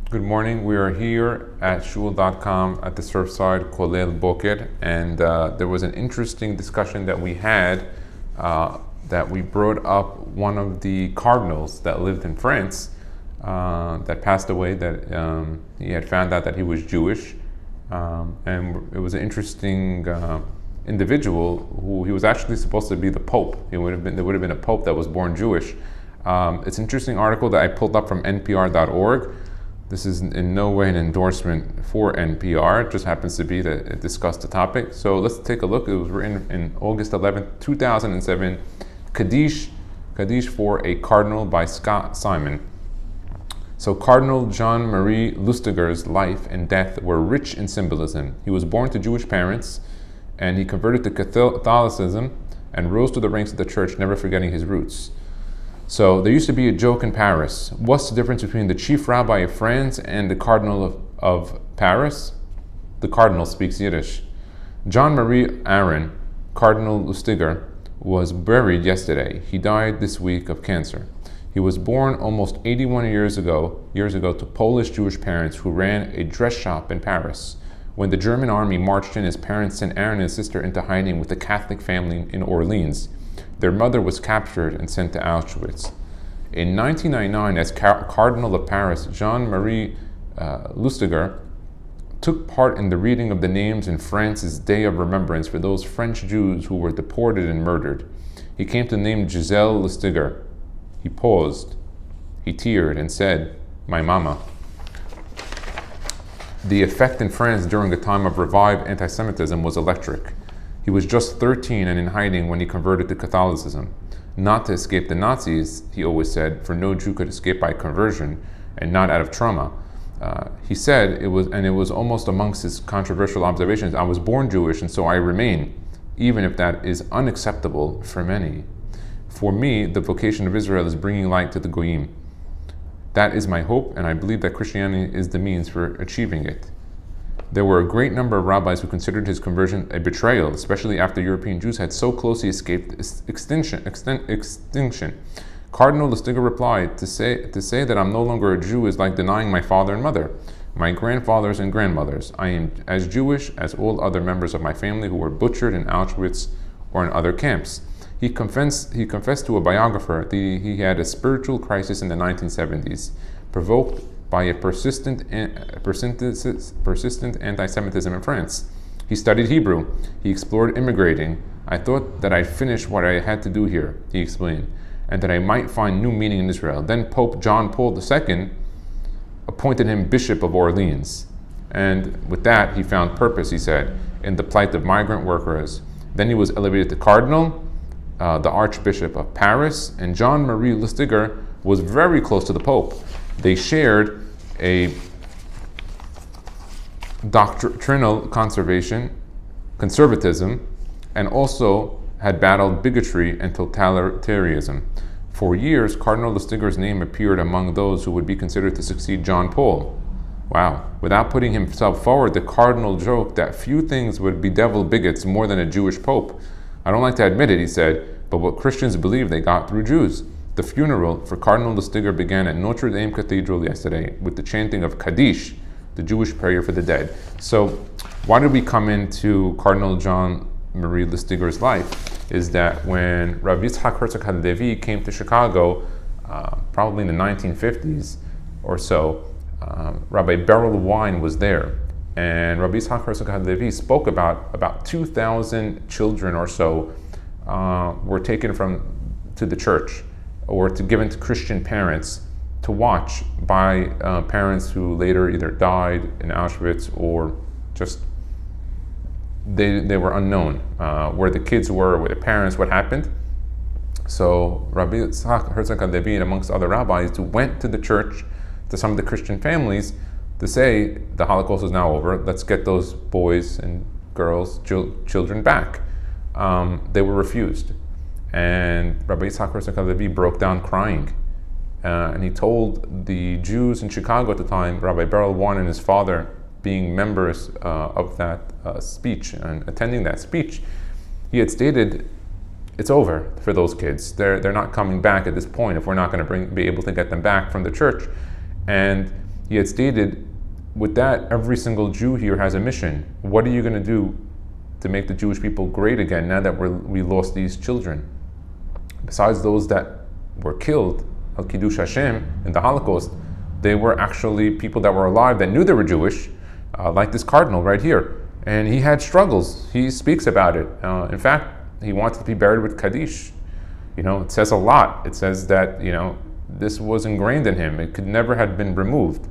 Good morning. We are here at shul.com at the Surfside Kolel Boker, and there was an interesting discussion that we had that we brought up one of the cardinals that lived in France that passed away, that he had found out that he was Jewish, and it was an interesting individual who he was actually supposed to be the Pope. There would have been a Pope that was born Jewish. It's an interesting article that I pulled up from NPR.org. This is in no way an endorsement for NPR. It just happens to be that it discussed the topic. So let's take a look. It was written in August 11th, 2007. Kaddish for a Cardinal by Scott Simon. So Cardinal Jean-Marie Lustiger's life and death were rich in symbolism. He was born to Jewish parents, and he converted to Catholicism and rose to the ranks of the church, never forgetting his roots. So there used to be a joke in Paris. What's the difference between the chief rabbi of France and the cardinal of Paris? The cardinal speaks Yiddish. Jean-Marie Aaron, Cardinal Lustiger, was buried yesterday. He died this week of cancer. He was born almost 81 years ago to Polish Jewish parents who ran a dress shop in Paris. When the German army marched in, his parents sent Aaron and his sister into hiding with a Catholic family in Orleans. Their mother was captured and sent to Auschwitz. In 1999, as Cardinal of Paris, Jean-Marie Lustiger took part in the reading of the names in France's Day of Remembrance for those French Jews who were deported and murdered. He came to the name Giselle Lustiger. He paused, he teared and said, "My mama." The effect in France during a time of revived anti-Semitism was electric. He was just 13 and in hiding when he converted to Catholicism. Not to escape the Nazis, he always said, for no Jew could escape by conversion and not out of trauma. He said, it was almost amongst his controversial observations, "I was born Jewish and so I remain, even if that is unacceptable for many. For me, the vocation of Israel is bringing light to the Goyim. That is my hope, and I believe that Christianity is the means for achieving it." There were a great number of rabbis who considered his conversion a betrayal, especially after European Jews had so closely escaped extinction. Cardinal Lustiger replied, to say that I'm no longer a Jew is like denying my father and mother, my grandfathers and grandmothers. I am as Jewish as all other members of my family who were butchered in Auschwitz or in other camps. He confessed to a biographer that he had a spiritual crisis in the 1970s, provoked by a persistent anti-Semitism in France. He studied Hebrew. He explored immigrating. "I thought that I'd finish what I had to do here," he explained, "and that I might find new meaning in Israel." Then Pope John Paul II appointed him Bishop of Orleans. And with that, he found purpose, he said, in the plight of migrant workers. Then he was elevated to Cardinal, the Archbishop of Paris, and Jean-Marie Lustiger was very close to the Pope. They shared a doctrinal conservatism, and also had battled bigotry and totalitarianism. For years, Cardinal Lustiger's name appeared among those who would be considered to succeed John Paul. Wow. Without putting himself forward, the Cardinal joked that few things would bedevil bigots more than a Jewish Pope. "I don't like to admit it," he said, "but what Christians believe they got through Jews." The funeral for Cardinal Lustiger began at Notre Dame Cathedral yesterday with the chanting of Kaddish, the Jewish prayer for the dead. So why did we come into Cardinal Jean-Marie Lustiger's life? Is that when Rabbi Yitzhak Herzog HaLevi came to Chicago, probably in the 1950s or so, Rabbi Beryl Wine was there. And Rabbi Yitzhak Herzog HaLevi spoke about 2,000 children or so were taken to the church, or given to Christian parents to watch by parents who later either died in Auschwitz or just they were unknown, where the kids were, where the parents, what happened. So Rabbi Yitzhak Herzog HaLevi, and amongst other rabbis, who went to the church, to some of the Christian families, to say the Holocaust is now over, let's get those boys and girls, children back. They were refused. And Rabbi Yitzhak Herzog HaLevi broke down crying. And he told the Jews in Chicago at the time, Rabbi Beryl Wine and his father, being members of that speech and attending that speech, he had stated, it's over for those kids. They're not coming back at this point if we're not going to be able to get them back from the church. And he had stated, with that, every single Jew here has a mission. What are you going to do to make the Jewish people great again now that we lost these children? Besides those that were killed, al Kiddush Hashem, in the Holocaust, they were actually people that were alive that knew they were Jewish, like this cardinal right here. And he had struggles. He speaks about it. In fact, he wanted to be buried with Kaddish. It says a lot. It says that, this was ingrained in him. It could never have been removed.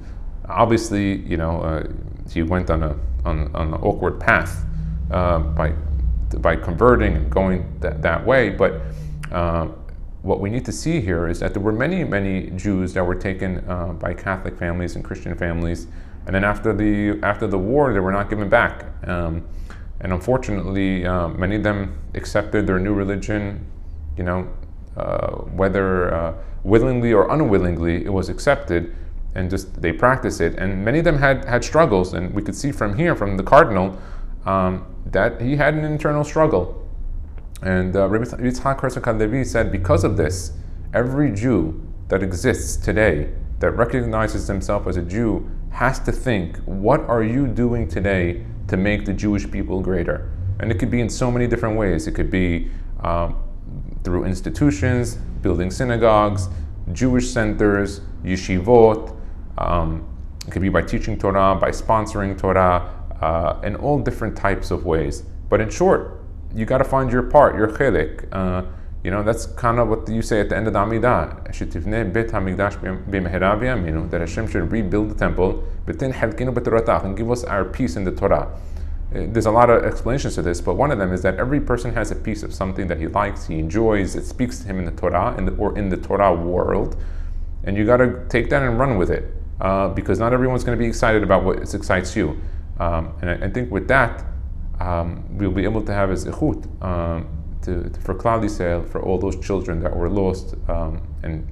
Obviously, he went on an awkward path by converting and going that way. But what we need to see here is that there were many Jews that were taken by Catholic families and Christian families, and then after the war, they were not given back. And unfortunately, many of them accepted their new religion, whether willingly or unwillingly, it was accepted, and just they practiced it. And many of them had struggles, and we could see from the Cardinal, that he had an internal struggle. And Rabbi Yitzhak Herzog Halevi said, because of this, every Jew that exists today, that recognizes himself as a Jew, has to think, what are you doing today to make the Jewish people greater? And it could be in so many different ways. It could be through institutions, building synagogues, Jewish centers, yeshivot. It could be by teaching Torah, by sponsoring Torah, in all different types of ways. But in short, you got to find your part, your chelik. That's kind of what you say at the end of the Amidah. That Hashem should rebuild the temple, and give us our piece in the Torah. There's a lot of explanations to this, but one of them is that every person has a piece of something that he likes, he enjoys, it speaks to him in the Torah, or in the Torah world, and you got to take that and run with it, because not everyone's going to be excited about what excites you. And I think with that, we'll be able to have a zichut for Klal Yisrael, for all those children that were lost and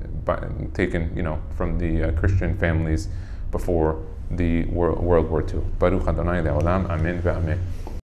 taken, from the Christian families before the World War II. Baruch Adonai Le'olam, Amen ve'Amen.